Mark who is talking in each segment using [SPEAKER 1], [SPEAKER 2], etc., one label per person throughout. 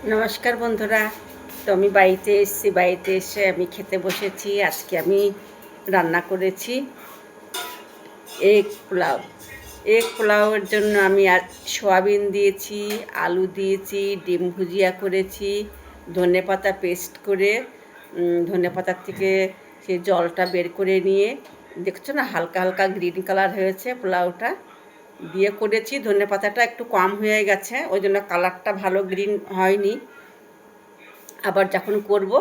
[SPEAKER 1] নমস্কার বন্ধুরা। তো আমি বাড়িতে এসেছি, বাড়িতে এসে আমি খেতে বসেছি। আজকে আমি রান্না করেছি এগ পোলাও। এগ পোলাওয়ের জন্য আমি সয়াবিন দিয়েছি, আলু দিয়েছি, ডিম ভুজিয়া করেছি, ধনেপাতা পেস্ট করে ধনেপাতার থেকে সে জলটা বের করে নিয়ে, দেখছো না হালকা হালকা গ্রিন কালার হয়েছে পোলাওটা দিয়ে করেছি। ধনেপাতাটা একটু কম হয়ে গেছে, ওই জন্য কালারটা ভালো গ্রিন হয়নি। আবার যখন করব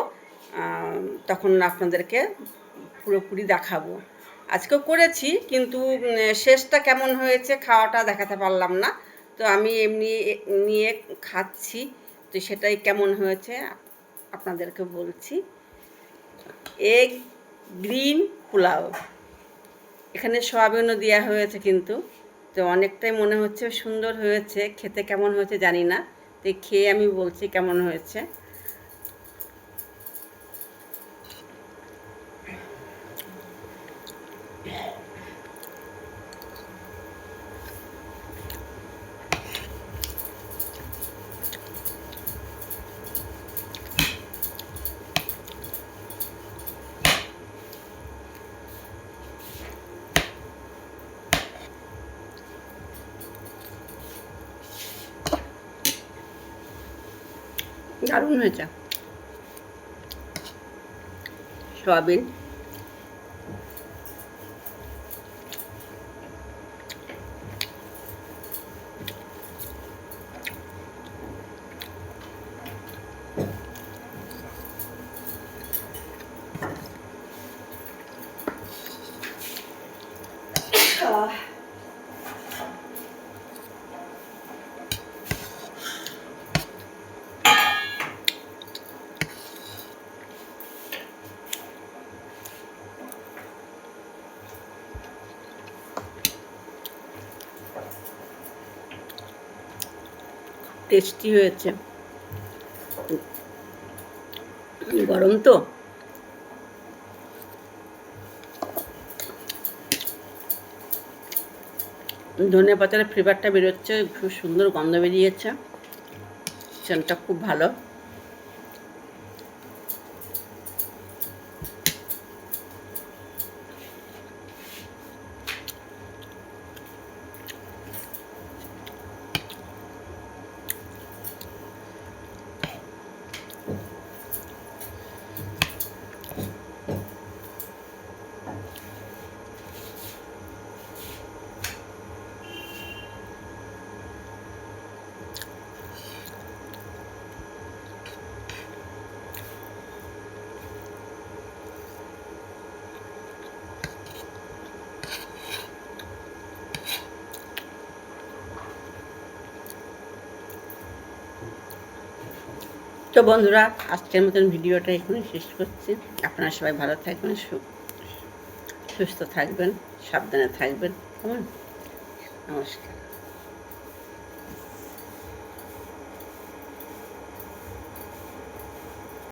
[SPEAKER 1] তখন আপনাদেরকে পুরোপুরি দেখাবো। আজকেও করেছি, কিন্তু শেষটা কেমন হয়েছে খাওয়াটা দেখাতে পারলাম না। তো আমি এমনি নিয়ে খাচ্ছি, তো সেটাই কেমন হয়েছে আপনাদেরকে বলছি। এগ গ্রিন পোলাও, এখানে সয়াবিনও দেওয়া হয়েছে, কিন্তু তো অনেকটাই মনে হচ্ছে সুন্দর হয়েছে। খেতে কেমন হয়েছে জানি না, তো খেয়ে আমি বলছি কেমন হয়েছে। দারুণ হয়েছে। সয়াবিন, টেস্টি হয়েছে। গরম তো, ধনে পাতার ফ্লেভারটা বেরোচ্ছে, খুব সুন্দর গন্ধ বেরিয়েছে, সেন্টটা খুব ভালো। তো বন্ধুরা, আজকের মতন ভিডিওটা এখানে শেষ করছি। আপনারা সবাই ভালো থাকবেন, সুস্থ থাকবেন, সাবধানে থাকবেন। কেমন? নমস্কার।